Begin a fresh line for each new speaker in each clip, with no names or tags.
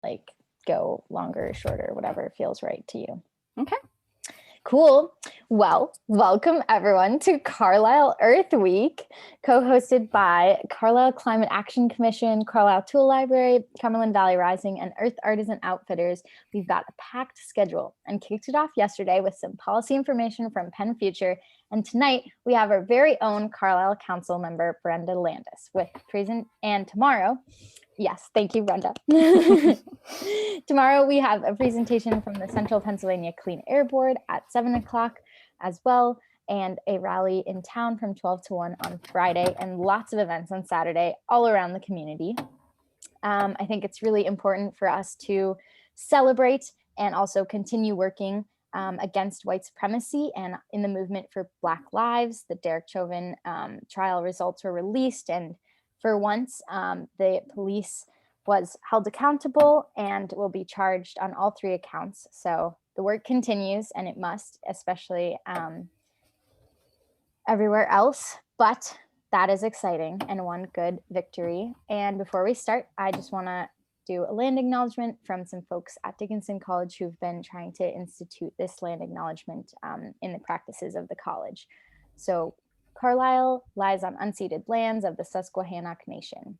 like go longer or shorter, whatever feels right to you.
Okay.
Cool. Well, welcome everyone to Carlisle Earth Week, co-hosted by Carlisle Climate Action Commission, Carlisle Tool Library, Cumberland Valley Rising, and Artisan Outfitters. We've got a packed schedule and kicked it off yesterday with some policy information from Penn Future. And tonight we have our very own Carlisle Council member, Brenda Landis, with and tomorrow, yes, thank you, Brenda. Tomorrow we have a presentation from the Central Pennsylvania Clean Air Board at 7 o'clock as well, and a rally in town from 12 to 1 on Friday, and lots of events on Saturday all around the community. I think it's really important for us to celebrate and also continue working against white supremacy and in the movement for Black lives. The Derek Chauvin trial results were released, and for once, the police was held accountable and will be charged on all 3 accounts. So the work continues, and it must, especially everywhere else. But that is exciting and one good victory. And before we start, I just want to do a land acknowledgement from some folks at Dickinson College who've been trying to institute this land acknowledgement in the practices of the college. So Carlisle lies on unceded lands of the Susquehannock Nation,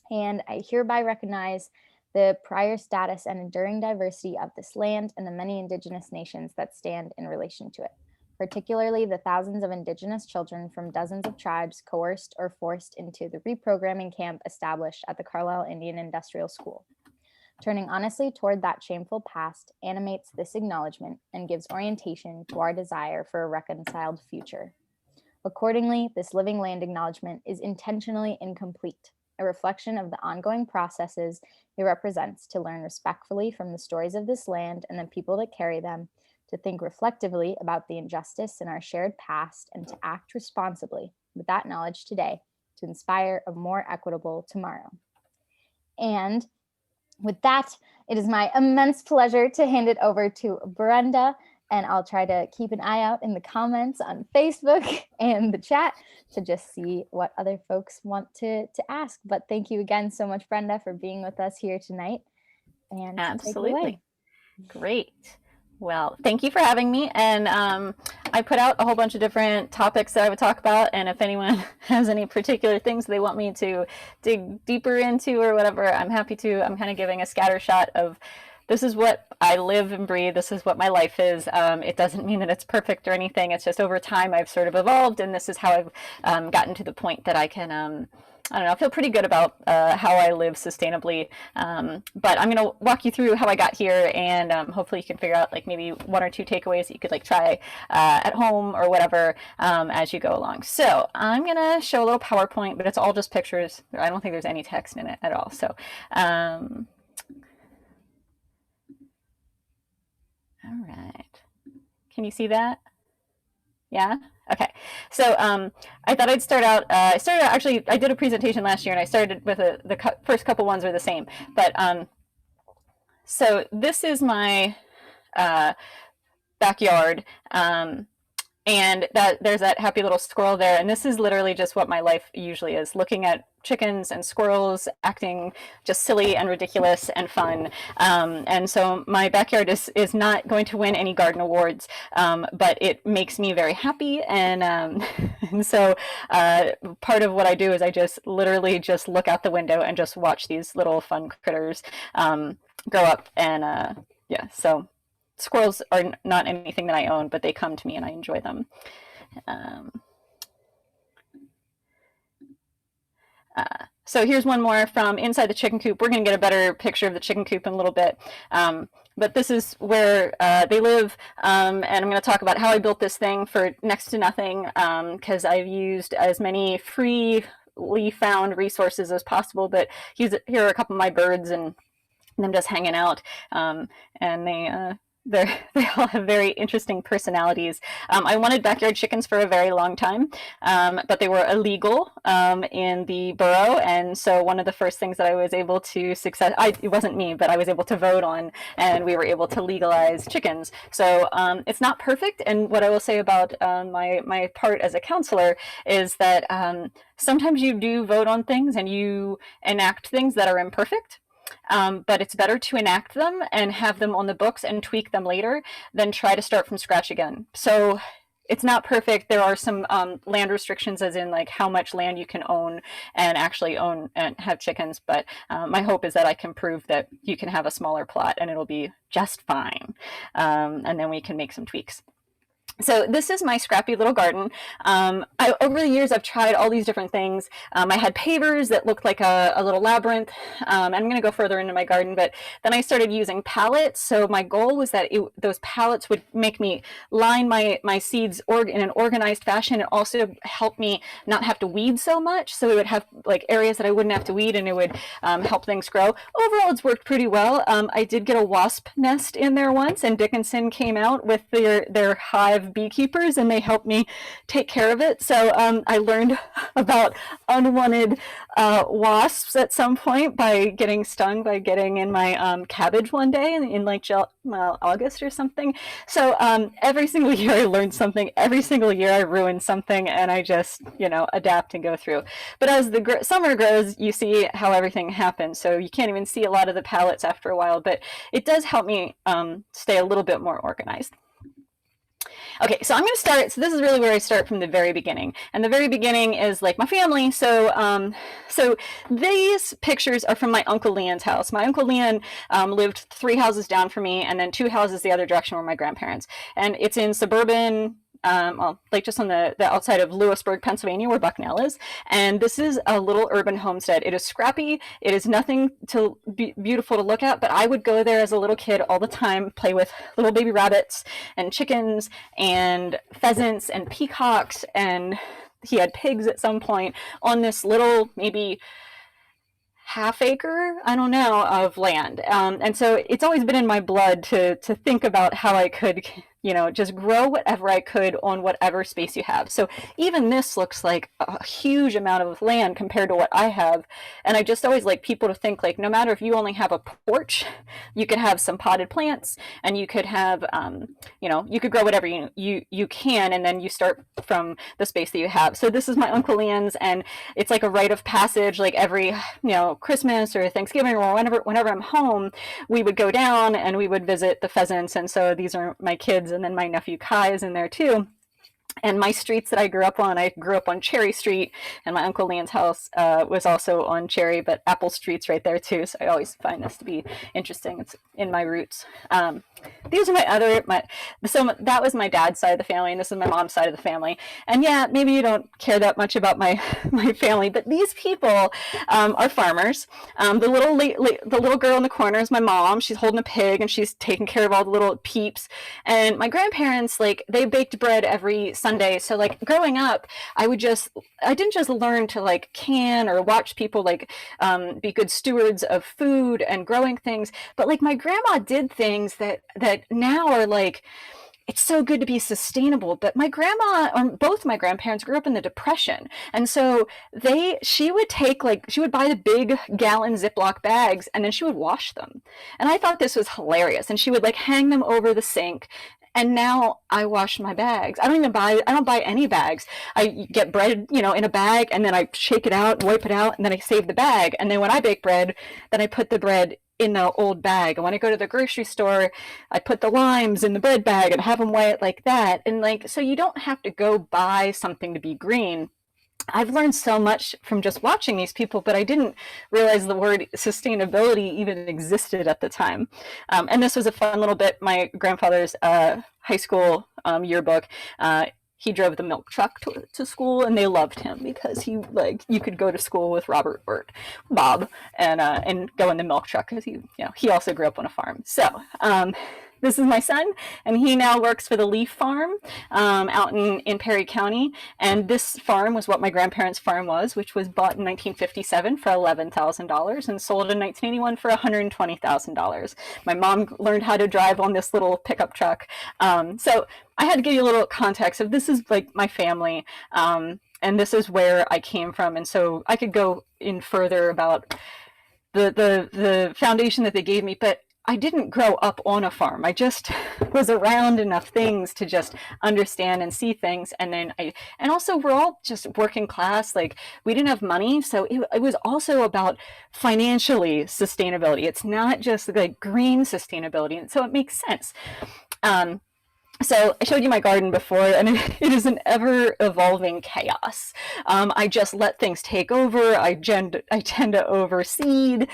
and I hereby recognize the prior status and enduring diversity of this land and the many Indigenous nations that stand in relation to it, particularly the thousands of Indigenous children from dozens of tribes coerced or forced into the reprogramming camp established at the Carlisle Indian Industrial School. Turning honestly toward that shameful past animates this acknowledgement and gives orientation to our desire for a reconciled future. Accordingly, this living land acknowledgement is intentionally incomplete, a reflection of the ongoing processes it represents to learn respectfully from the stories of this land and the people that carry them, to think reflectively about the injustice in our shared past, and to act responsibly with that knowledge today to inspire a more equitable tomorrow. And with that, it is my immense pleasure to hand it over to Brenda. And I'll try to keep an eye out in the comments on Facebook and the chat to just see what other folks want to ask. But thank you again so much, Brenda, for being with us here tonight. And
absolutely. Great. Well, thank you for having me. And I put out a whole bunch of different topics that I would talk about. And if anyone has any particular things they want me to dig deeper into or whatever, I'm happy to. I'm kind of giving a scatter shot of this is what I live and breathe. This is what my life is. It doesn't mean that it's perfect or anything. It's just over time I've sort of evolved, and this is how I've gotten to the point that I can, I don't know, feel pretty good about how I live sustainably. But I'm going to walk you through how I got here, and hopefully you can figure out like maybe 1 or 2 takeaways that you could like try at home or whatever as you go along. So I'm going to show a little PowerPoint, but it's all just pictures. I don't think there's any text in it at all. So all right. Can you see that? Yeah? Okay. So I thought I'd start out, actually, I did a presentation last year and I started with the first couple ones are the same. But so this is my backyard. And there's that happy little squirrel there. And this is literally just what my life usually is, looking at chickens and squirrels acting just silly and ridiculous and fun. And so my backyard is not going to win any garden awards, but it makes me very happy. And, and so part of what I do is I just literally just look out the window and just watch these little fun critters grow up. And yeah, so squirrels are not anything that I own, but they come to me and I enjoy them. So here's one more from inside the chicken coop. We're going to get a better picture of the chicken coop in a little bit. But this is where they live. And I'm going to talk about how I built this thing for next to nothing, because I've used as many freely found resources as possible. But here are a couple of my birds and them just hanging out. And they all have very interesting personalities. I wanted backyard chickens for a very long time, but they were illegal in the borough. And so one of the first things that I was able to it wasn't me, but I was able to vote on, and we were able to legalize chickens. So it's not perfect. And what I will say about my part as a counselor is that sometimes you do vote on things and you enact things that are imperfect. but it's better to enact them and have them on the books and tweak them later than try to start from scratch again. So it's not perfect. There are some land restrictions, as in like how much land you can own and actually own and have chickens. But my hope is that I can prove that you can have a smaller plot and it'll be just fine. And then we can make some tweaks. So this is my scrappy little garden. Over the years, I've tried all these different things. I had pavers that looked like a little labyrinth. I'm going to go further into my garden, but then I started using pallets. So my goal was that those pallets would make me line my seeds in an organized fashion, and also help me not have to weed so much. So it would have like areas that I wouldn't have to weed, and it would help things grow. Overall, it's worked pretty well. I did get a wasp nest in there once, and Dickinson came out with their hive beekeepers, and they helped me take care of it. So I learned about unwanted wasps at some point by getting stung by getting in my cabbage one day in like August or something. So every single year I learned something. Every single year I ruin something, and I just adapt and go through. But as the summer grows, you see how everything happens. So you can't even see a lot of the pallets after a while, but it does help me stay a little bit more organized. Okay, so I'm going to start. So this is really where I start from the very beginning, and the very beginning is like my family. So, so these pictures are from my Uncle Leon's house. My Uncle Leon lived 3 houses down from me, and then 2 houses the other direction were my grandparents. And it's in suburban. Like just on the outside of Lewisburg, Pennsylvania, where Bucknell is. And this is a little urban homestead. It is scrappy. It is nothing to be beautiful to look at, but I would go there as a little kid all the time, play with little baby rabbits and chickens and pheasants and peacocks. And he had pigs at some point on this little, maybe half acre, I don't know, of land. And so it's always been in my blood to think about how I could just grow whatever I could on whatever space you have. So even this looks like a huge amount of land compared to what I have. And I just always like people to think like, no matter if you only have a porch, you could have some potted plants, and you could have, you could grow whatever you can, and then you start from the space that you have. So this is my Uncle Leon's, and it's like a rite of passage. Like every, Christmas or Thanksgiving or whenever I'm home, we would go down and we would visit the pheasants. And so these are my kids. And then my nephew Kai is in there too. And my streets that I grew up on Cherry Street, and my Uncle Leon's house was also on Cherry, but Apple Street's right there too. So I always find this to be interesting. It's in my roots. These are so that was my dad's side of the family, and this is my mom's side of the family. And yeah, maybe you don't care that much about my family, but these people are farmers. The little girl in the corner is my mom. She's holding a pig, and she's taking care of all the little peeps. And my grandparents, they baked bread every Sunday. So growing up, I didn't just learn to can or watch people be good stewards of food and growing things, but my grandma did things that now are it's so good to be sustainable. But my grandma, or both my grandparents, grew up in the Depression. And so she would buy the big gallon Ziploc bags, and then she would wash them. And I thought this was hilarious. And she would hang them over the sink. And now I wash my bags. I don't buy any bags. I get bread, in a bag, and then I shake it out, wipe it out, and then I save the bag. And then when I bake bread, then I put the bread in the old bag. And when I go to the grocery store, I put the limes in the bread bag and have them weigh it like that. And so you don't have to go buy something to be green. I've learned so much from just watching these people, but I didn't realize the word sustainability even existed at the time. And this was a fun little bit. My grandfather's high school yearbook, he drove the milk truck to school, and they loved him because he you could go to school with Bob, and go in the milk truck because he also grew up on a farm. So this is my son, and he now works for the Leaf Farm out in Perry County. And this farm was what my grandparents' farm was, which was bought in 1957 for $11,000 and sold in 1981 for $120,000. My mom learned how to drive on this little pickup truck. So I had to give you a little context of this is my family, and this is where I came from. And so I could go in further about the foundation that they gave me, but I didn't grow up on a farm. I just was around enough things to just understand and see things. And then and also we're all just working class. Like, we didn't have money. So it was also about financially sustainability. It's not just like green sustainability. And so it makes sense. So I showed you my garden before, and it is an ever-evolving chaos. I just let things take over. I tend to overseed.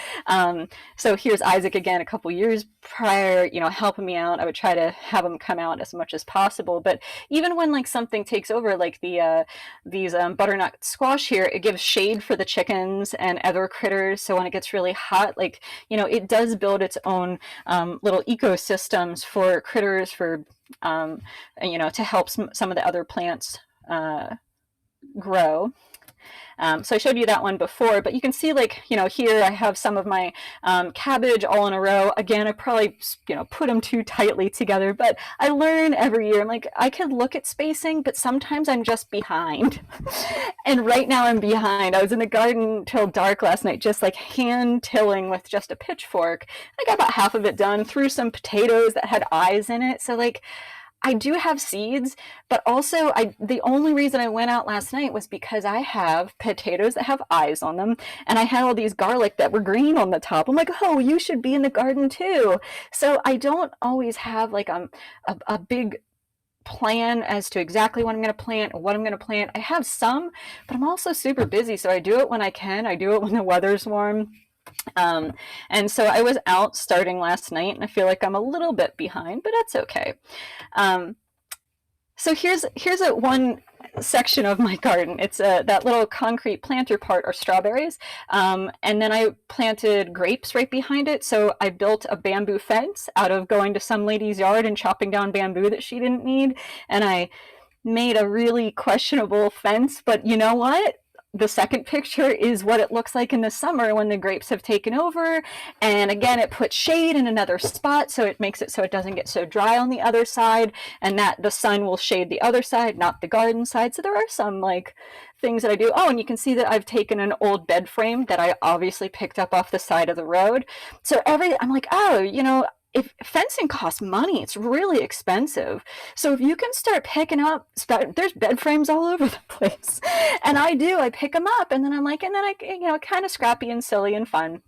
So here's Isaac again a couple years prior, helping me out. I would try to have him come out as much as possible. But even when like something takes over, like these butternut squash here, it gives shade for the chickens and other critters. So when it gets really hot, like, it does build its own little ecosystems for critters, for to help some of the other plants grow. So I showed you that one before, but you can see, like, here I have some of my cabbage all in a row. Again, I probably, put them too tightly together, but I learn every year. I'm like, I could look at spacing, but sometimes I'm just behind. And right now I'm behind. I was in the garden till dark last night, just like hand tilling with just a pitchfork. I got about half of it done, threw some potatoes that had eyes in it. So like, I do have seeds, but also the only reason I went out last night was because I have potatoes that have eyes on them, and I had all these garlic that were green on the top. I'm like, oh, you should be in the garden too. So I don't always have like a big plan as to exactly what I'm going to plant or what I'm going to plant. I have some, but I'm also super busy, so I do it when I can. I do it when the weather's warm. And so I was out starting last night, and I feel like I'm a little bit behind, but that's okay. So here's one section of my garden. It's that little concrete planter part are strawberries, and then I planted grapes right behind it. So I built a bamboo fence out of going to some lady's yard and chopping down bamboo that she didn't need, and I made a really questionable fence, but you know what? The second picture is what it looks like in the summer when the grapes have taken over. And again, it puts shade in another spot, so it makes it so it doesn't get so dry on the other side, and that the sun will shade the other side, not the garden side. So there are some like things that I do. Oh, and you can see that I've taken an old bed frame that I obviously picked up off the side of the road. So I'm like, oh, if fencing costs money, it's really expensive. So if you can start picking up, there's bed frames all over the place. And I pick them up, and then I'm like, and then I, kind of scrappy and silly and fun.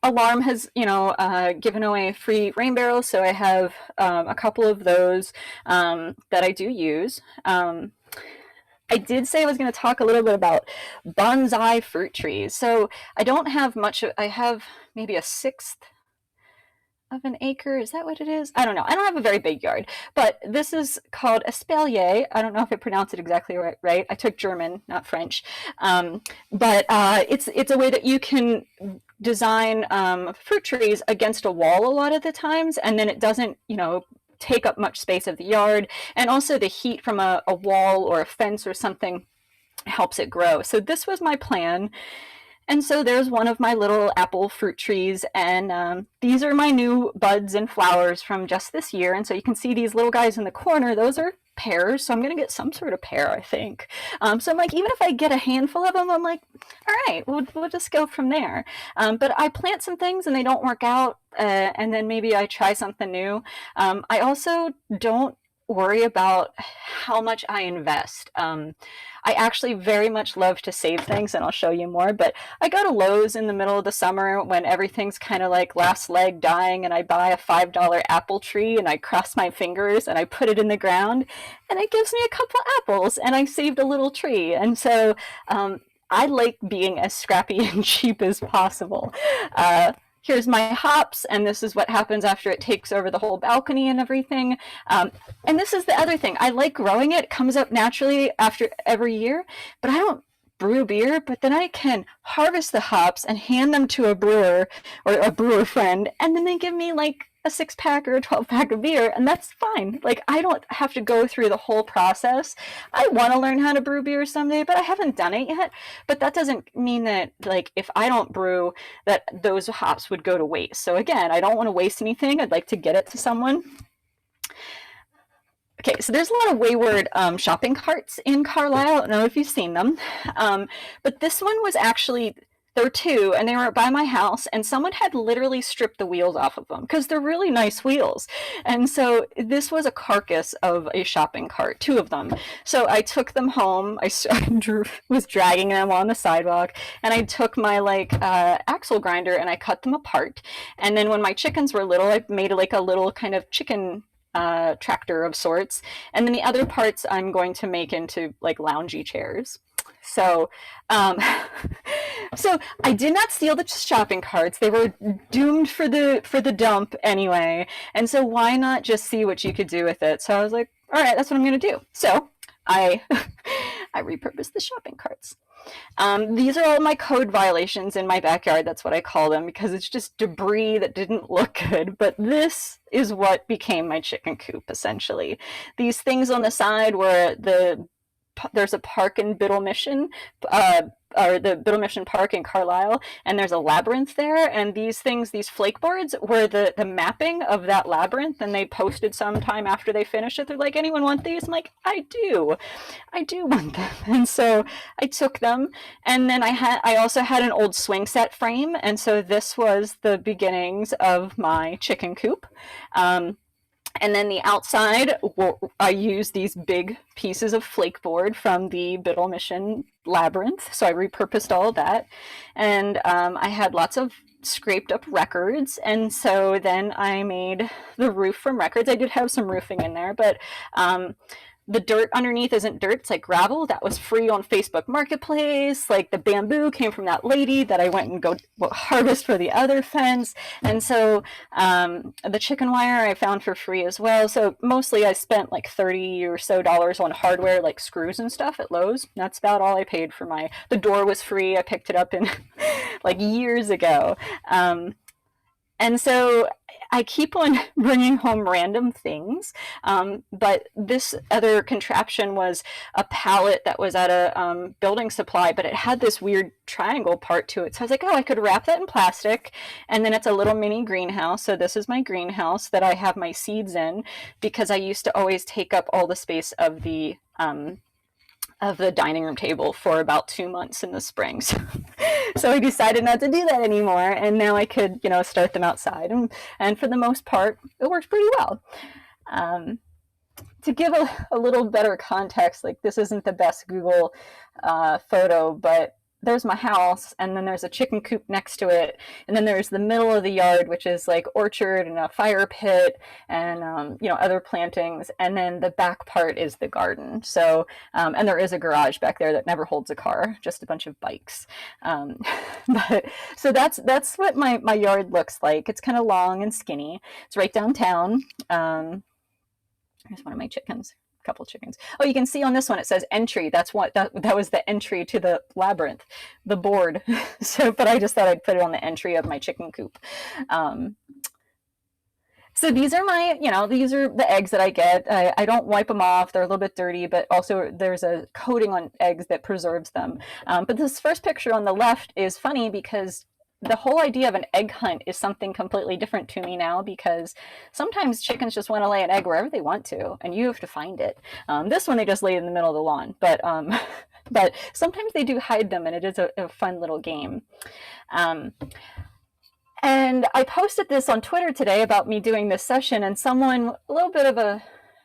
Alarm has, given away free rain barrels. So I have a couple of those that I do use. I did say I was going to talk a little bit about bonsai fruit trees. So I don't have much. I have maybe a sixth of an acre. Is that what it is? I don't know. I don't have a very big yard, but this is called espalier. I don't know if I pronounced it exactly right. I took German, not French. But it's a way that you can design fruit trees against a wall a lot of the times, and then it doesn't, take up much space of the yard. And also the heat from a wall or a fence or something helps it grow. So this was my plan. And so there's one of my little apple fruit trees, and these are my new buds and flowers from just this year. And so you can see these little guys in the corner, those are pears, so I'm going to get some sort of pear, I think. So I'm like, even if I get a handful of them, I'm like, all right, we'll just go from there. But I plant some things and they don't work out, and then maybe I try something new. I also don't worry about how much I invest. I actually very much love to save things, and I'll show you more, but I go to Lowe's in the middle of the summer when everything's kind of like last leg dying, and I buy a $5 apple tree and I cross my fingers and I put it in the ground and it gives me a couple apples and I saved a little tree. And so I like being as scrappy and cheap as possible. Here's my hops, and this is what happens after it takes over the whole balcony and everything. And this is the other thing. I like growing it. It comes up naturally after every year, but I don't brew beer, but then I can harvest the hops and hand them to a brewer or a brewer friend, and then they give me like a 6-pack or a 12-pack of beer, and that's fine. Like, I don't have to go through the whole process. I want to learn how to brew beer someday, but I haven't done it yet. But that doesn't mean that, like, if I don't brew, that those hops would go to waste. So again, I don't want to waste anything. I'd like to get it to someone. Okay, so there's a lot of wayward shopping carts in Carlisle. I don't know if you've seen them, but this one was actually There were two, and they were by my house, and someone had literally stripped the wheels off of them because they're really nice wheels. And so this was a carcass of a shopping cart, two of them. So I took them home. I was dragging them on the sidewalk, and I took my axle grinder and I cut them apart. And then when my chickens were little, I made like a little kind of chicken tractor of sorts. And then the other parts I'm going to make into like loungy chairs. So, so I did not steal the shopping carts. They were doomed for the dump anyway. And so why not just see what you could do with it? So I was like, all right, that's what I'm going to do. So I repurposed the shopping carts. These are all my code violations in my backyard. That's what I call them, because it's just debris that didn't look good. But this is what became my chicken coop, essentially. These things on the side were there's a park in Biddle Mission, or the Biddle Mission Park in Carlisle, and there's a labyrinth there, and these flake boards were the mapping of that labyrinth, and they posted sometime after they finished it. They're like, anyone want these? I'm like, I do want them. And so I took them, and then I also had an old swing set frame, and so this was the beginnings of my chicken coop. And then the outside, I used these big pieces of flake board from the Biddle Mission labyrinth. So I repurposed all of that. And I had lots of scraped up records. And so then I made the roof from records. I did have some roofing in there, but the dirt underneath isn't dirt, it's like gravel. That was free on Facebook Marketplace. Like the bamboo came from that lady that I went and go harvest for the other fence. And so the chicken wire I found for free as well. So mostly I spent like $30 or so on hardware, like screws and stuff at Lowe's. That's about all I paid for the door was free. I picked it up in like years ago. And so I keep on bringing home random things, but this other contraption was a pallet that was at a building supply, but it had this weird triangle part to it. So I was like, oh, I could wrap that in plastic, and then it's a little mini greenhouse. So this is my greenhouse that I have my seeds in, because I used to always take up all the space of the dining room table for about 2 months in the spring. So I decided not to do that anymore, and now I could, start them outside, and for the most part, it works pretty well. To give a little better context, like this isn't the best Google photo, but there's my house, and then there's a chicken coop next to it, and then there's the middle of the yard, which is like orchard and a fire pit and other plantings, and then the back part is the garden. So and there is a garage back there that never holds a car, just a bunch of bikes. But so that's what my yard looks like. It's kind of long and skinny. It's right downtown. Here's one of my chickens. Couple chickens. Oh, you can see on this one it says entry. That's what that was the entry to the labyrinth, the board. So, but I just thought I'd put it on the entry of my chicken coop. So these are these are the eggs that I get. I don't wipe them off. They're a little bit dirty, but also there's a coating on eggs that preserves them. But this first picture on the left is funny because the whole idea of an egg hunt is something completely different to me now, because sometimes chickens just want to lay an egg wherever they want to, and you have to find it. This one, they just lay it in the middle of the lawn, but sometimes they do hide them, and it is a fun little game. And I posted this on Twitter today about me doing this session, and someone, a little bit of a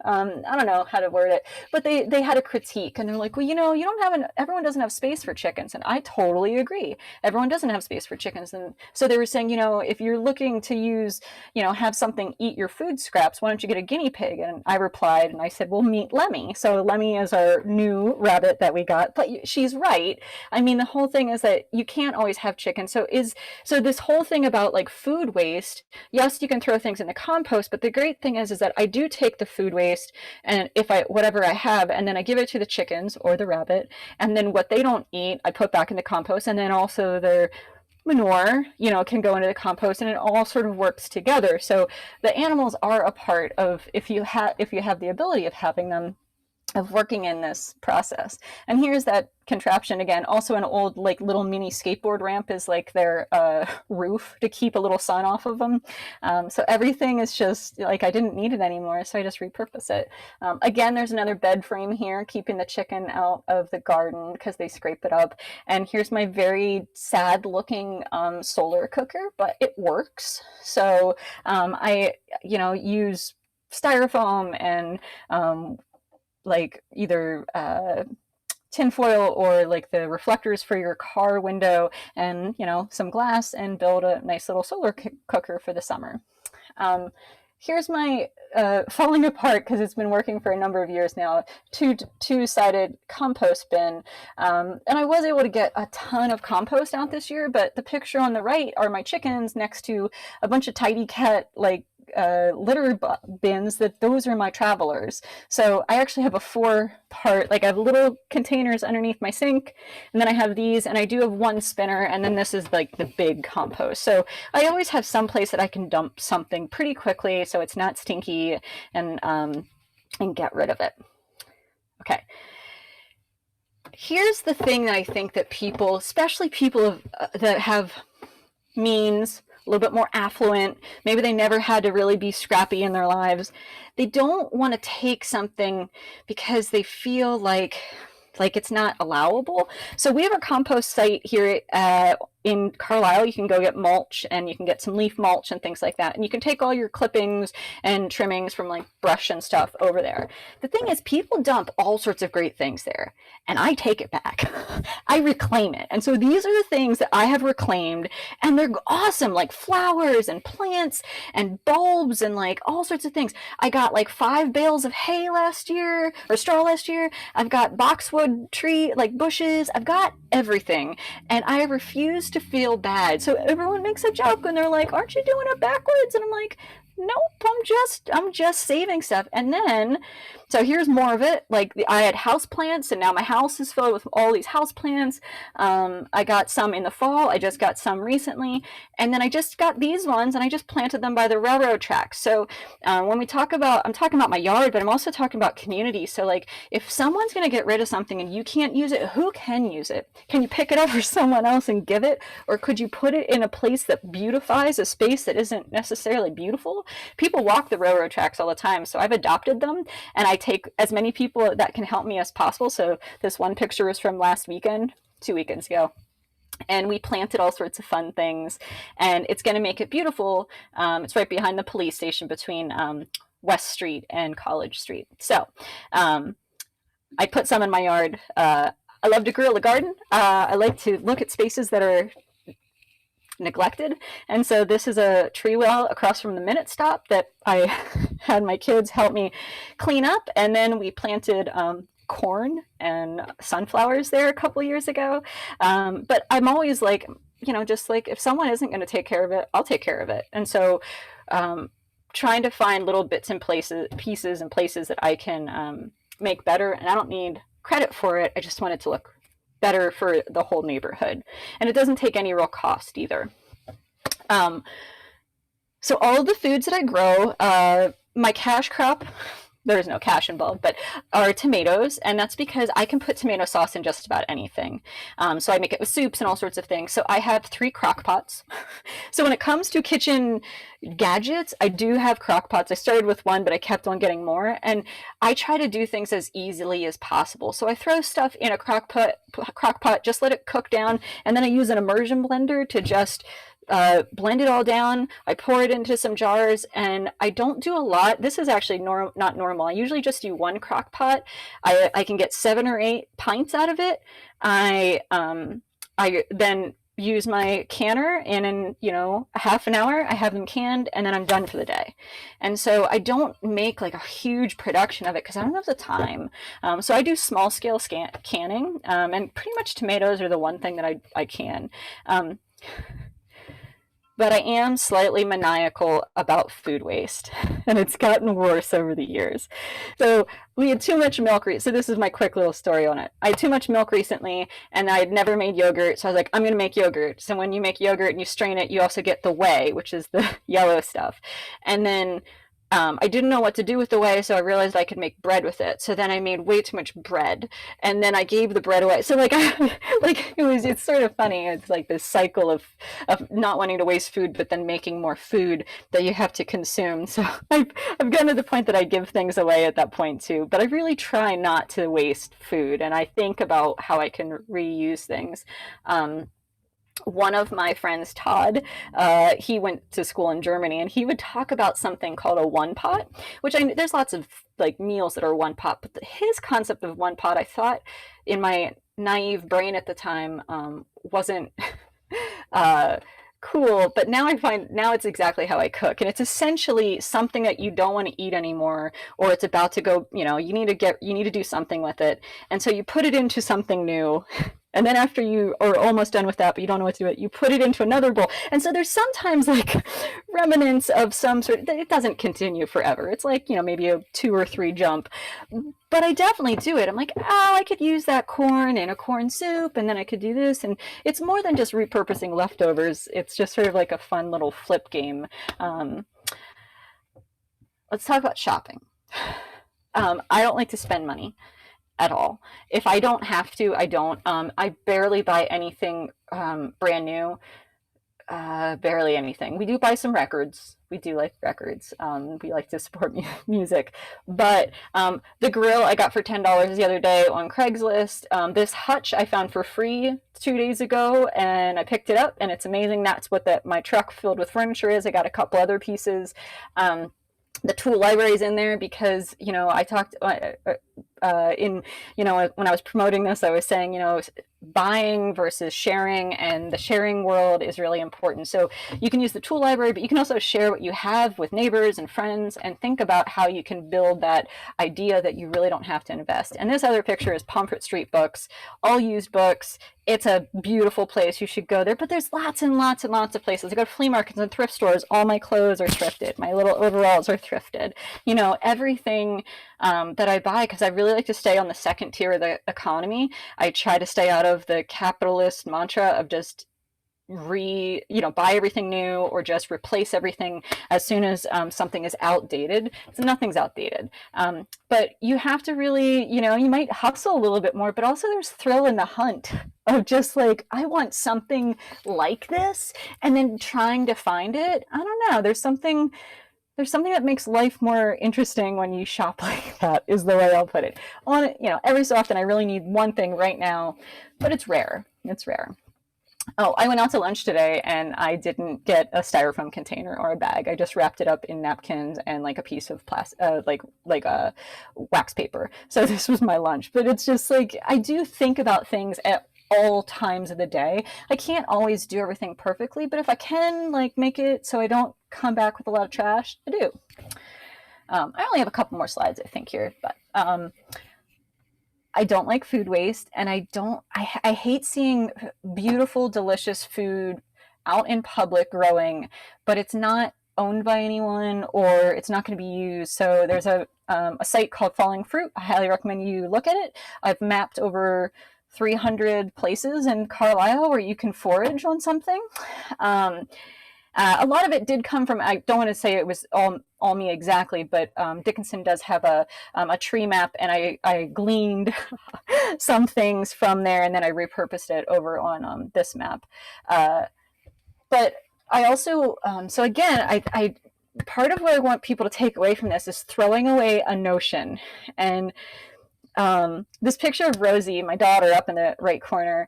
I don't know how to word it, but they had a critique, and they're like, well, you don't have everyone doesn't have space for chickens. And I totally agree. Everyone doesn't have space for chickens. And so they were saying, if you're looking to use, have something eat your food scraps, why don't you get a guinea pig? And I replied, and I said, well, meet Lemmy. So Lemmy is our new rabbit that we got, but she's right. I mean, the whole thing is that you can't always have chickens. So this whole thing about like food waste, yes, you can throw things in the compost, but the great thing is that I do take the food waste, and whatever I have, and then I give it to the chickens or the rabbit, and then what they don't eat I put back in the compost, and then also their manure can go into the compost, and it all sort of works together. So the animals are a part of, if you have the ability of having them, of working in this process. And here's that contraption again, also an old like little mini skateboard ramp is like their roof to keep a little sun off of them. So everything is just like, I didn't need it anymore, so I just repurpose it. Again, there's another bed frame here, keeping the chicken out of the garden because they scrape it up. And here's my very sad looking solar cooker, but it works. So I, use styrofoam and like either tinfoil or like the reflectors for your car window and, some glass, and build a nice little solar cooker for the summer. Here's my falling apart, because it's been working for a number of years now, two-sided compost bin. And I was able to get a ton of compost out this year, but the picture on the right are my chickens next to a bunch of tidy cat like litter bins. Those are my travelers. So I actually have a 4-part, like I have little containers underneath my sink, and then I have these, and I do have one spinner, and then this is like the big compost. So I always have some place that I can dump something pretty quickly so it's not stinky, and get rid of it. Okay. Here's the thing that I think that people, especially people that have means, a little bit more affluent, maybe they never had to really be scrappy in their lives, they don't want to take something because they feel like it's not allowable. So we have a compost site here in Carlisle. You can go get mulch, and you can get some leaf mulch and things like that. And you can take all your clippings and trimmings from like brush and stuff over there. The thing is, people dump all sorts of great things there, and I take it back. I reclaim it. And so these are the things that I have reclaimed, and they're awesome, like flowers and plants and bulbs and like all sorts of things. I got like 5 bales of hay last year, or straw last year. I've got boxwood tree, like bushes. I've got everything. And I refuse to feel bad. So everyone makes a joke and they're like, aren't you doing it backwards? And I'm like, nope, I'm just saving stuff. And then, so here's more of it. Like I had house plants, and now my house is filled with all these house plants. I got some in the fall. I just got some recently. And then I just got these ones, and I just planted them by the railroad tracks. So when I'm talking about my yard, but I'm also talking about community. So like if someone's going to get rid of something and you can't use it, who can use it? Can you pick it up for someone else and give it? Or could you put it in a place that beautifies a space that isn't necessarily beautiful? People walk the railroad tracks all the time, so I've adopted them, and I take as many people that can help me as possible. So this one picture was from last weekend, 2 weekends ago, and we planted all sorts of fun things, and it's going to make it beautiful. It's right behind the police station between West Street and College Street. So I put some in my yard. I love to grill a garden. I like to look at spaces that are neglected, and so this is a tree well across from the Minute Stop that I had my kids help me clean up, and then we planted corn and sunflowers there a couple years ago. But I'm always like, just like if someone isn't going to take care of it, I'll take care of it. And so trying to find little bits and pieces and places that I can make better, and I don't need credit for it. I just want it to look better for the whole neighborhood, and it doesn't take any real cost either. So all of the foods that I grow, my cash crop, there is no cash involved, but are tomatoes, and that's because I can put tomato sauce in just about anything. So I make it with soups and all sorts of things. So I have 3 crock pots. So when it comes to kitchen gadgets, I do have crock pots. I started with one, but I kept on getting more, and I try to do things as easily as possible. So I throw stuff in a crock pot, just let it cook down, and then I use an immersion blender to just blend it all down. I pour it into some jars, and I don't do a lot. This is actually not normal. I usually just do 1 crock pot. I can get 7 or 8 pints out of it. I then use my canner, and in a half an hour I have them canned, and then I'm done for the day. And so I don't make like a huge production of it because I don't have the time. So I do small scale canning, and pretty much tomatoes are the one thing that I can. But I am slightly maniacal about food waste, and it's gotten worse over the years. So we had too much milk. So this is my quick little story on it. I had too much milk recently, and I had never made yogurt. So I was like, I'm going to make yogurt. So when you make yogurt and you strain it, you also get the whey, which is the yellow stuff. And then I didn't know what to do with the whey, so I realized I could make bread with it. So then I made way too much bread, and then I gave the bread away. So like, it's sort of funny. It's like this cycle of not wanting to waste food, but then making more food that you have to consume. So I've gotten to the point that I give things away at that point too. But I really try not to waste food, and I think about how I can reuse things. One of my friends, Todd, he went to school in Germany, and he would talk about something called a one pot, which there's lots of like meals that are one pot, but his concept of one pot, I thought in my naive brain at the time, wasn't cool, but now I find now it's exactly how I cook, and it's essentially something that you don't want to eat anymore, or it's about to go, you need to do something with it, and so you put it into something new. And then after you are almost done with that, but you don't know what to do with it, you put it into another bowl. And so there's sometimes like remnants of some sort. It doesn't continue forever. It's like, maybe a 2 or 3 jump. But I definitely do it. I'm like, oh, I could use that corn in a corn soup, and then I could do this. And it's more than just repurposing leftovers. It's just sort of like a fun little flip game. Let's talk about shopping. I don't like to spend money at all. If I don't have to, I don't. I barely buy anything brand new. Barely anything. We do buy some records. We do like records. We like to support music. But the grill I got for $10 the other day on Craigslist. This hutch I found for free 2 days ago, and I picked it up, and it's amazing. That's what my truck filled with furniture is. I got a couple other pieces. The tool library is in there because, I talked when I was promoting this, I was saying, buying versus sharing, and the sharing world is really important. So you can use the tool library, but you can also share what you have with neighbors and friends, and think about how you can build that idea that you really don't have to invest. And this other picture is Pomfret Street Books, all used books. It's a beautiful place. You should go there. But there's lots and lots and lots of places. I go to flea markets and thrift stores. All my clothes are thrifted. My little overalls are thrifted. Everything that I buy, because I really like to stay on the second tier of the economy. I try to stay out of the capitalist mantra of just buy everything new, or just replace everything as soon as something is outdated. So nothing's outdated. But you have to really, you might hustle a little bit more, but also there's thrill in the hunt of just like, I want something like this, and then trying to find it. I don't know. There's something that makes life more interesting when you shop like that, is the way I'll put it. Every so often I really need one thing right now, but it's rare. It's rare. Oh, I went out to lunch today, and I didn't get a styrofoam container or a bag. I just wrapped it up in napkins and like a piece of plastic, like a wax paper. So this was my lunch. But it's just like, I do think about things at all times of the day. I can't always do everything perfectly, but if I can make it so I don't come back with a lot of trash, I do. I only have a couple more slides, I think, here, but I don't like food waste, and I hate seeing beautiful, delicious food out in public growing, but it's not owned by anyone, or it's not going to be used. So there's a site called Falling Fruit. I highly recommend you look at it. I've mapped over 300 places in Carlisle where you can forage on something. A lot of it did come from, I don't want to say it was all me exactly, but Dickinson does have a tree map, and I gleaned some things from there, and then I repurposed it over on this map. But I also, so again, I part of what I want people to take away from this is throwing away a notion. And this picture of Rosie, my daughter, up in the right corner,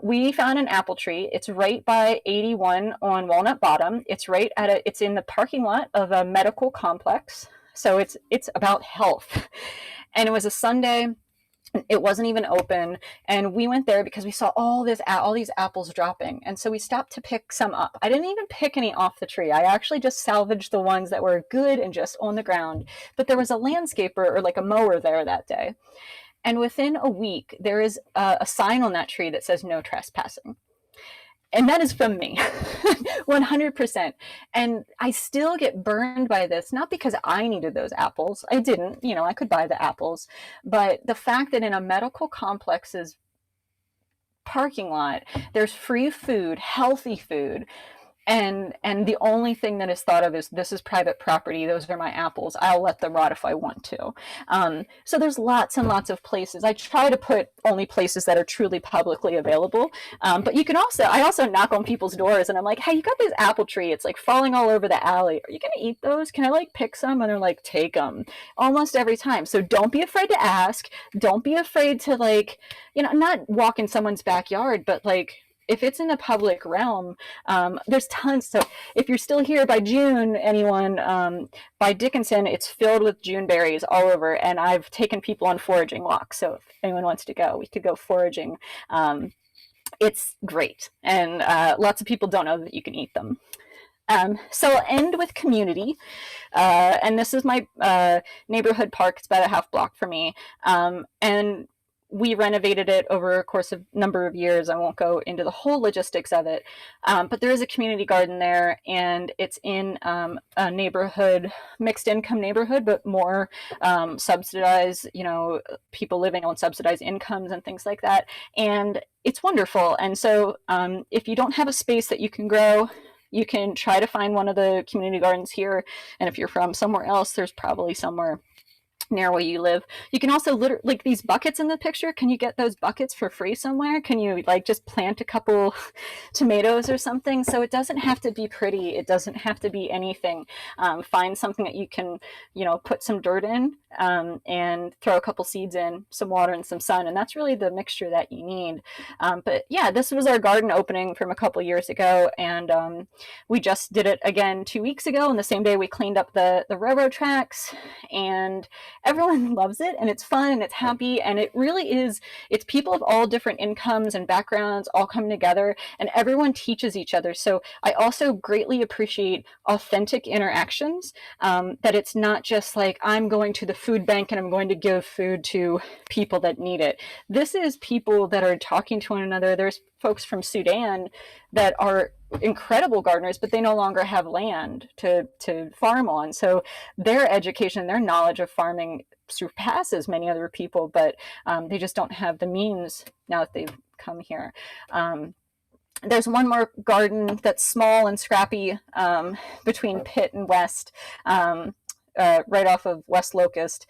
we found an apple tree. It's right by 81 on Walnut Bottom. It's it's in the parking lot of a medical complex. So it's about health. And it was a Sunday. It wasn't even open, and we went there because we saw all these apples dropping, and so we stopped to pick some up. I didn't even pick any off the tree. I actually just salvaged the ones that were good and just on the ground. But there was a landscaper, or like a mower, there that day, and within a week there is a sign on that tree that says no trespassing. And that is from me, 100%. And I still get burned by this, not because I needed those apples. I didn't, I could buy the apples. But the fact that in a medical complex's parking lot, there's free food, healthy food, and the only thing that is thought of is, this is private property, those are my apples, I'll let them rot if I want to. So there's lots and lots of places. I try to put only places that are truly publicly available, but you can also, I also knock on people's doors and I'm like, hey, you got this apple tree, it's like falling all over the alley, are you gonna eat those? Can I like pick some? And they're like, take them, almost every time. So don't be afraid to ask, don't be afraid to, like, you know, not walk in someone's backyard, but like, if it's in a public realm, there's tons. So if you're still here by June, anyone, by Dickinson, it's filled with June berries all over. And I've taken people on foraging walks. So if anyone wants to go, we could go foraging. It's great. And lots of people don't know that you can eat them. So I'll end with community. And this is my neighborhood park. It's about a half block from me. And we renovated it over a course of number of years. I won't go into the whole logistics of it, but there is a community garden there, and it's in a neighborhood, mixed income neighborhood, but more subsidized, you know, people living on subsidized incomes and things like that. And it's wonderful. And so if you don't have a space that you can grow, you can try to find one of the community gardens here. And if you're from somewhere else, there's probably somewhere near where you live. You can also like these buckets in the picture. Can you get those buckets for free somewhere? Can you like just plant a couple tomatoes or something? So it doesn't have to be pretty. It doesn't have to be anything. Find something that you can, you know, put some dirt in and throw a couple seeds in, some water and some sun. And that's really the mixture that you need. But yeah, this was our garden opening from a couple years ago. And we just did it again 2 weeks ago. And the same day we cleaned up the railroad tracks, and everyone loves it, and it's fun and it's happy, and it really is, it's people of all different incomes and backgrounds all coming together, and everyone teaches each other. So I also greatly appreciate authentic interactions, that it's not just like, I'm going to the food bank and I'm going to give food to people that need it. This is people that are talking to one another. There's folks from Sudan that are incredible gardeners, but they no longer have land to farm on. So their education, their knowledge of farming surpasses many other people, but they just don't have the means now that they've come here. There's one more garden that's small and scrappy between Pitt and West, right off of West Locust.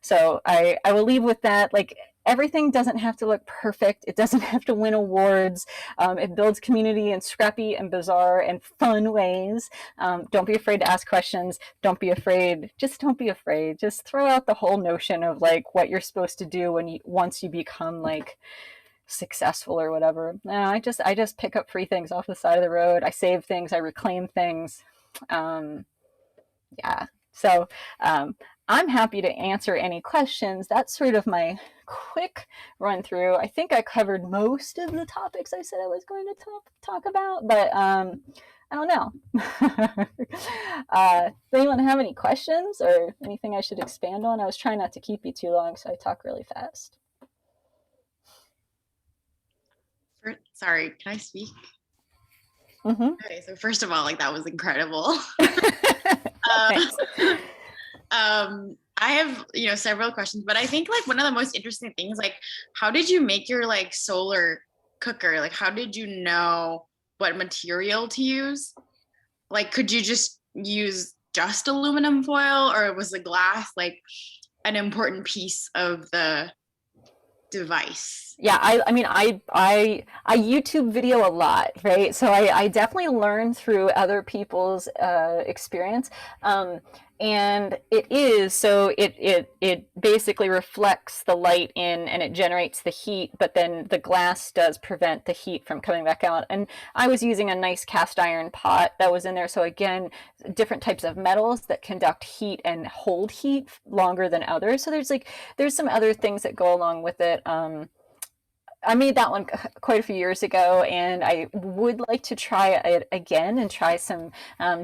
So I will leave with that. Like, everything doesn't have to look perfect. It doesn't have to win awards. It builds community in scrappy and bizarre and fun ways. Don't be afraid to ask questions. Don't be afraid. Just don't be afraid. Just throw out the whole notion of like what you're supposed to do once you become like successful or whatever. No, I just pick up free things off the side of the road. I save things. I reclaim things. Yeah. So I'm happy to answer any questions. That's sort of my quick run through. I think I covered most of the topics I said I was going to talk about, but I don't know. Does anyone have any questions or anything I should expand on? I was trying not to keep you too long, so I talk really fast.
Sorry, can I speak?
Mm-hmm.
Okay, so first of all, like, that was incredible. I have, several questions, but I think like one of the most interesting things, like, how did you make your like solar cooker? Like, how did you know what material to use? Like, could you just use just aluminum foil, or was the glass like an important piece of the device?
Yeah, I mean, I YouTube video a lot, right? So I definitely learn through other people's experience. And it basically reflects the light in and it generates the heat, but then the glass does prevent the heat from coming back out. And I was using a nice cast iron pot that was in there. So again, different types of metals that conduct heat and hold heat longer than others. So there's some other things that go along with it. I made that one quite a few years ago, and I would like to try it again and try some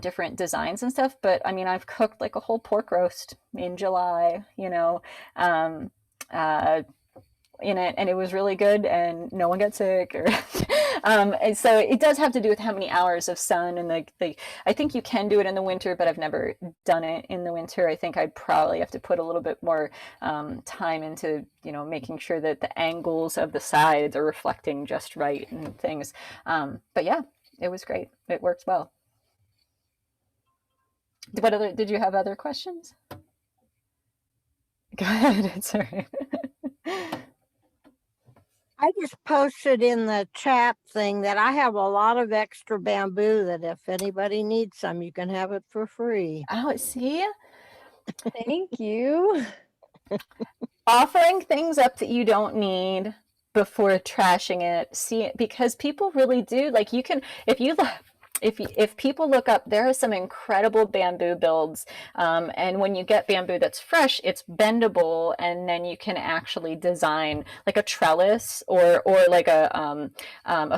different designs and stuff. But I mean, I've cooked like a whole pork roast in July, in it, and it was really good, and no one got sick. And so it does have to do with how many hours of sun, and I think you can do it in the winter, but I've never done it in the winter. I think I'd probably have to put a little bit more time into making sure that the angles of the sides are reflecting just right and things. But yeah, it was great. It worked well. Did you have other questions? Go ahead. It's all right.
I just posted in the chat thing that I have a lot of extra bamboo that if anybody needs some, you can have it for free.
Oh, see?
Thank you.
Offering things up that you don't need before trashing it. See, because people really do, like, you can, if people look up, there are some incredible bamboo builds, and when you get bamboo that's fresh, it's bendable, and then you can actually design like a trellis or like a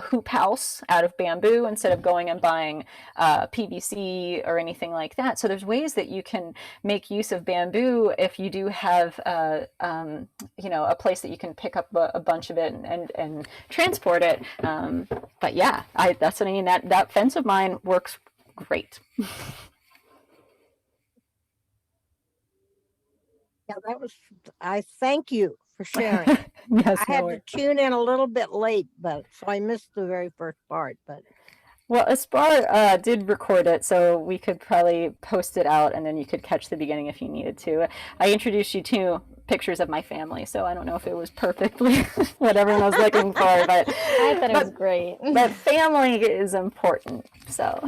hoop house out of bamboo instead of going and buying PVC or anything like that. So there's ways that you can make use of bamboo if you do have you know, a place that you can pick up a bunch of it and transport it. But yeah, that's what I mean. That fence of mine works great.
Yeah, I thank you for sharing.
Yes,
I had to tune in a little bit late, so I missed the very first part, but.
Well, Aspar did record it, so we could probably post it out and then you could catch the beginning if you needed to. I introduced you to pictures of my family, so I don't know if it was perfectly what everyone was looking for, but
I thought it was great.
But family is important, so.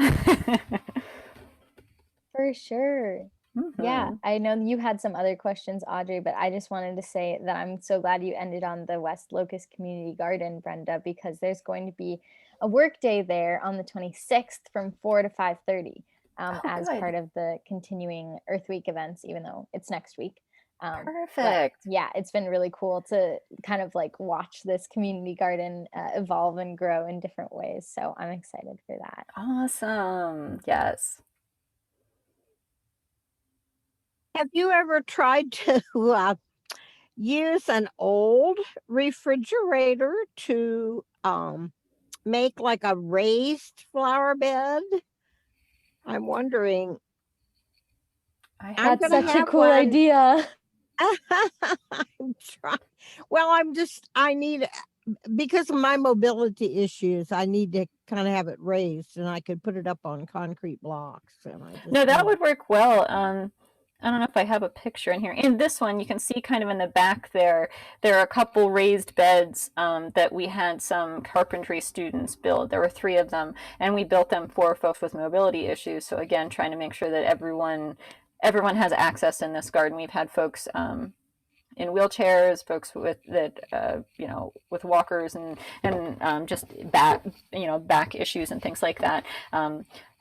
For sure. Mm-hmm. Yeah, I know you had some other questions, Audrey, but I just wanted to say that I'm so glad you ended on the West Locust Community Garden, Brenda, because there's going to be a work day there on the 26th from 4 to 5:30 as part of the continuing Earth Week events, even though it's next week.
Perfect.
Yeah, it's been really cool to kind of like watch this community garden evolve and grow in different ways. So I'm excited for that.
Awesome. Yes.
Have you ever tried to use an old refrigerator to make like a raised flower bed? I'm wondering.
That's such a cool idea.
I'm trying. Well, I need, because of my mobility issues, I need to kind of have it raised, and I could put it up on concrete blocks.
No, that would work well. I don't know if I have a picture in here. In this one, you can see kind of in the back there are a couple raised beds that we had some carpentry students build. There were 3 of them, and we built them for folks with mobility issues. So again, trying to make sure that everyone has access in this garden. We've had folks in wheelchairs, folks with you know, with walkers and just back issues and things like that.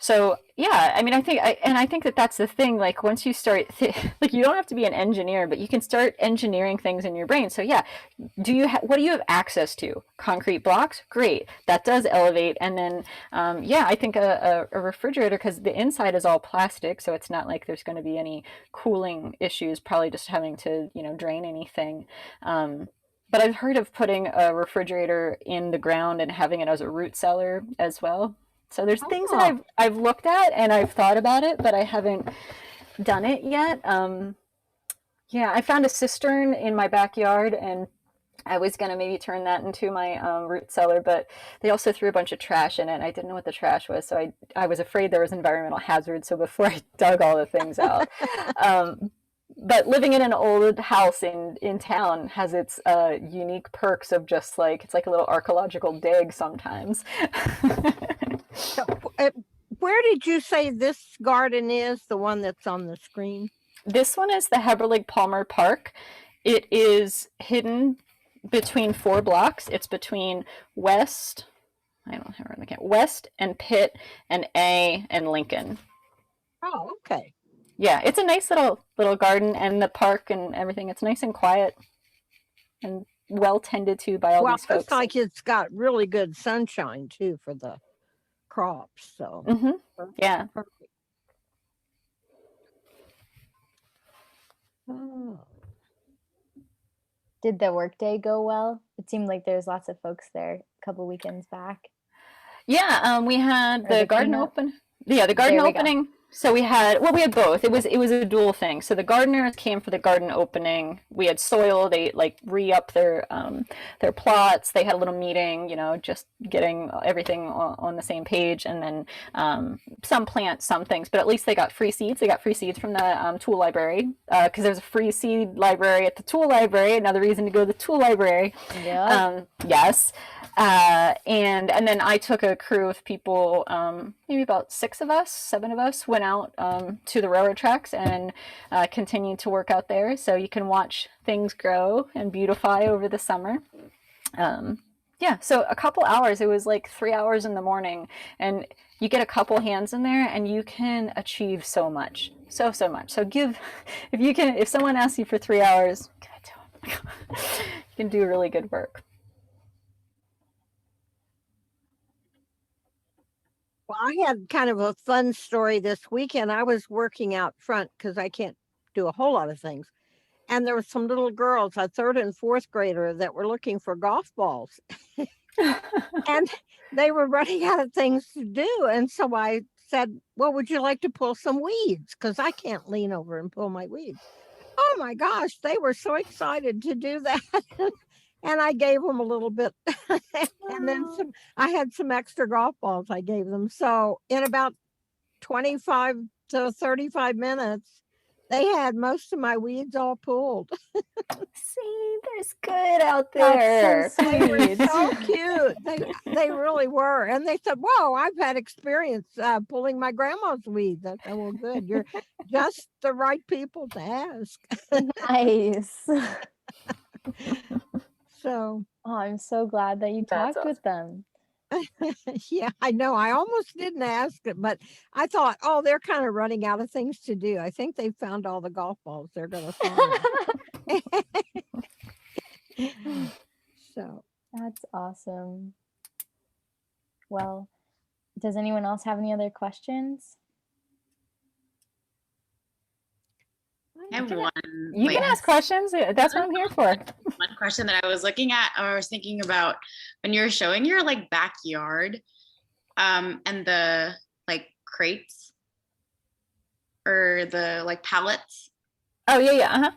So yeah, I mean, I think that that's the thing. Like once you start, like you don't have to be an engineer, but you can start engineering things in your brain. So yeah, what do you have access to? Concrete blocks, great. That does elevate. And then yeah, I think a refrigerator, because the inside is all plastic, so it's not like there's going to be any cooling issues. Probably just having to drain anything. But I've heard of putting a refrigerator in the ground and having it as a root cellar as well. So there's things that I've looked at and I've thought about it, but I haven't done it yet. Yeah, I found a cistern in my backyard, and I was going to maybe turn that into my root cellar, but they also threw a bunch of trash in it, and I didn't know what the trash was, so I was afraid there was environmental hazards, so before I dug all the things out. But living in an old house in town has its unique perks of just like, it's like a little archaeological dig sometimes.
So, where did you say this garden is, the one that's on the screen?
This one is the Heberlig Palmer Park. It is hidden between 4 blocks. It's between West and Pitt and A and Lincoln.
Oh, okay.
Yeah, it's a nice little garden, and the park and everything. It's nice and quiet and well tended to by all these folks.
Well, it's like it's got really good sunshine too for the crops. So
yeah.
Perfect. Oh.
Did the workday go well? It seemed like there's lots of folks there a couple weekends back.
Yeah, we had the garden open. Yeah, the garden opening. So we had both. It was a dual thing. So the gardeners came for the garden opening. We had soil. They like re-up their plots. They had a little meeting, just getting everything on the same page, and then some plants, some things. But at least they got free seeds. They got free seeds from the tool library, because there's a free seed library at the tool library. Another reason to go to the tool library.
Yeah.
Yes. And then I took a crew of people, maybe about 7 of us went out to the railroad tracks and continued to work out there. So you can watch things grow and beautify over the summer. So a couple hours, it was like 3 hours in the morning, and you get a couple hands in there and you can achieve so much. So much. So if someone asks you for 3 hours, give it to them. You can do really good work.
Well, I had kind of a fun story this weekend. I was working out front because I can't do a whole lot of things. And there were some little girls, a 3rd and 4th grader, that were looking for golf balls. And they were running out of things to do. And so I said, well, would you like to pull some weeds? Because I can't lean over and pull my weeds. Oh my gosh, they were so excited to do that. And I gave them a little bit. And then I had some extra golf balls I gave them. So in about 25 to 35 minutes, they had most of my weeds all pulled.
See, there's good out there.
That's so
They were
sweet.
so cute. They really were. And they said, whoa, I've had experience pulling my grandma's weeds. I said, well, good. You're just the right people to ask.
Nice.
So,
Oh, I'm so glad that you
That's
talked with them.
yeah, I know. I almost didn't ask it, but I thought, oh, they're kind of running out of things to do. I think they found all the golf balls they're going to find. So,
That's awesome. Well, does anyone else have any other questions?
I have one.
You can ask questions. That's what I'm here for.
One question that I was looking at, or I was thinking about, when you were showing your like backyard, and the like crates or the like pallets.
Oh yeah. Uh-huh.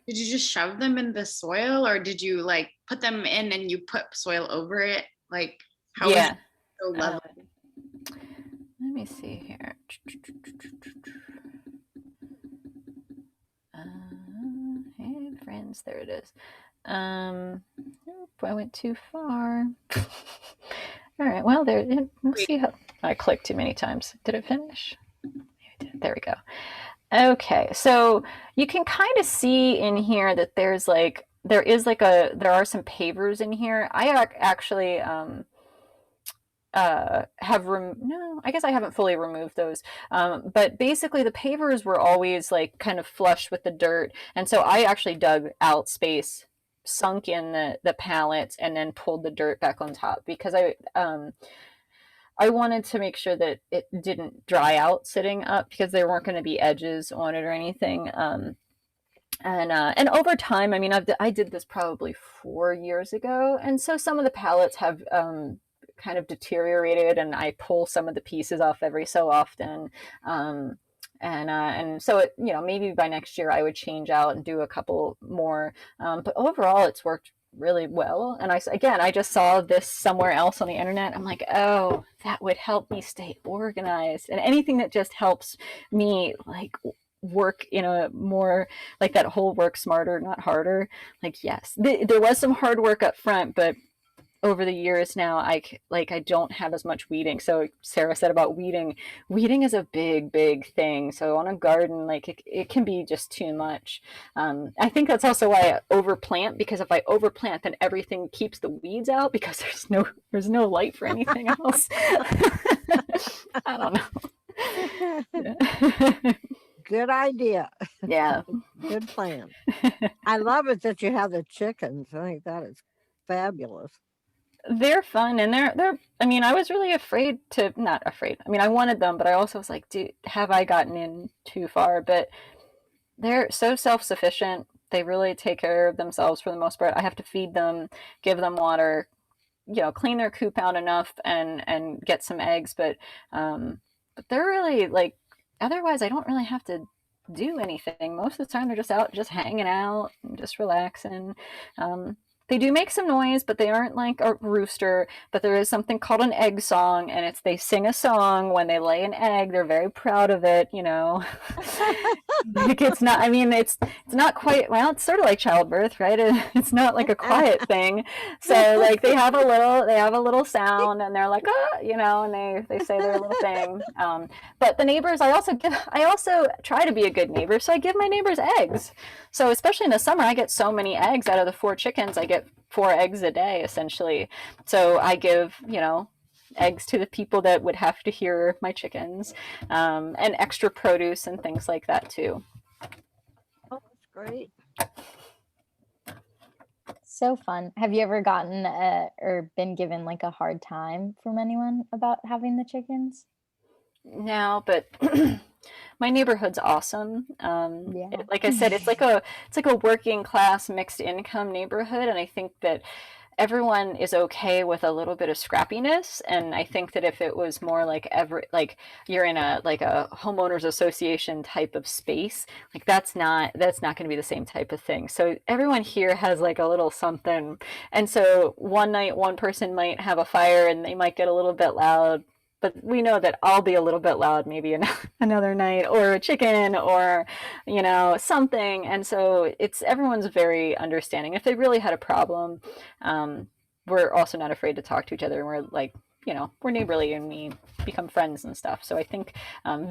Did you just shove them in the soil, or did you like put them in and you put soil over it? Like how is it so level?
Let me see here. Hey friends, there it is. Nope, I went too far. All right, well there. Let's see how I clicked too many times. Did it finish? There we go. Okay, so you can kind of see in here that there are some pavers in here. I actually no, I guess I haven't fully removed those. But basically the pavers were always like kind of flush with the dirt. And so I actually dug out space, sunk in the pallets, and then pulled the dirt back on top, because I wanted to make sure that it didn't dry out sitting up, because there weren't going to be edges on it or anything. And over time, I mean, I did this probably 4 years ago. And so some of the pallets have, kind of deteriorated, and I pull some of the pieces off every so often. And so it, maybe by next year I would change out and do a couple more. But overall it's worked really well. And I just saw this somewhere else on the internet. I'm like, oh, that would help me stay organized. And anything that just helps me like work in a more like that whole work smarter, not harder. Like, yes, there was some hard work up front, but over the years now, I don't have as much weeding. So Sarah said about weeding is a big thing. So on a garden, like it can be just too much. I think that's also why I overplant, because if I overplant, then everything keeps the weeds out, because there's no light for anything else. I don't know. Yeah.
good idea.
Yeah.
Good plan. I love it that you have the chickens. I think that is fabulous.
They're fun, and they're I mean, I was really not afraid. I mean, I wanted them, but I also was like, have I gotten in too far? But they're so self-sufficient. They really take care of themselves for the most part. I have to feed them, give them water, clean their coop out enough, and get some eggs, but they're really like otherwise I don't really have to do anything. Most of the time they're just out just hanging out and just relaxing. They do make some noise, but they aren't like a rooster. But there is something called an egg song, and it's they sing a song when they lay an egg. They're very proud of it, you know. Like it's not. I mean, it's not quite. Well, it's sort of like childbirth, right? It's not like a quiet thing. So like they have a little sound, and they're like, ah, you know, and they say their little thing. But the neighbors, I also try to be a good neighbor, so I give my neighbors eggs. So especially in the summer, I get so many eggs out of the 4 chickens. I get 4 eggs a day, essentially. So I give, you know, eggs to the people that would have to hear my chickens, and extra produce and things like that too.
Oh, that's great.
So fun. Have you ever gotten or been given like a hard time from anyone about having the chickens?
No, but my neighborhood's awesome.
Yeah.
Like I said, it's like a working class mixed income neighborhood, and I think that everyone is okay with a little bit of scrappiness. And I think that if it was more like you're in a homeowners association type of space, like that's not going to be the same type of thing. So everyone here has like a little something, and so one night one person might have a fire and they might get a little bit loud. But we know that I'll be a little bit loud maybe another night, or a chicken, or, you know, something. And so everyone's very understanding. If they really had a problem, we're also not afraid to talk to each other. And we're like, you know, we're neighborly and we become friends and stuff. So I think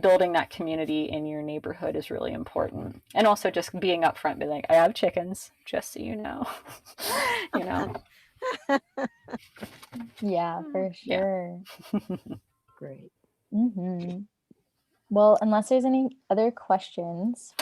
building that community in your neighborhood is really important. And also just being upfront, be like, I have chickens, just so you know. You know.
Yeah, for sure.
Yeah.
Great.
Well, unless there's any other questions,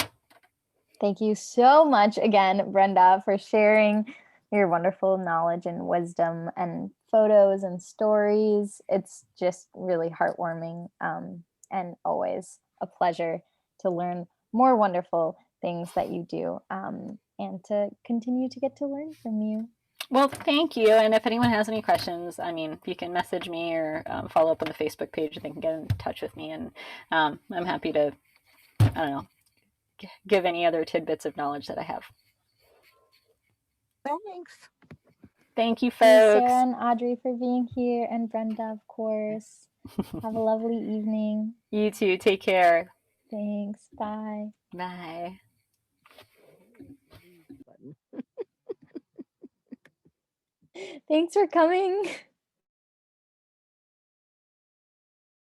thank you so much again, Brenda, for sharing your wonderful knowledge and wisdom and photos and stories. It's just really heartwarming, and always a pleasure to learn more wonderful things that you do, and to continue to get to learn from you.
Well, thank you. And if anyone has any questions, I mean, you can message me or follow up on the Facebook page, and they can get in touch with me. And I'm happy to, I don't know, give any other tidbits of knowledge that I have.
Thanks.
Thank you, folks.
Thanks, Sarah and Audrey, for being here, and Brenda, of course. Have a lovely evening.
You too. Take care.
Thanks. Bye.
Bye.
Thanks for coming.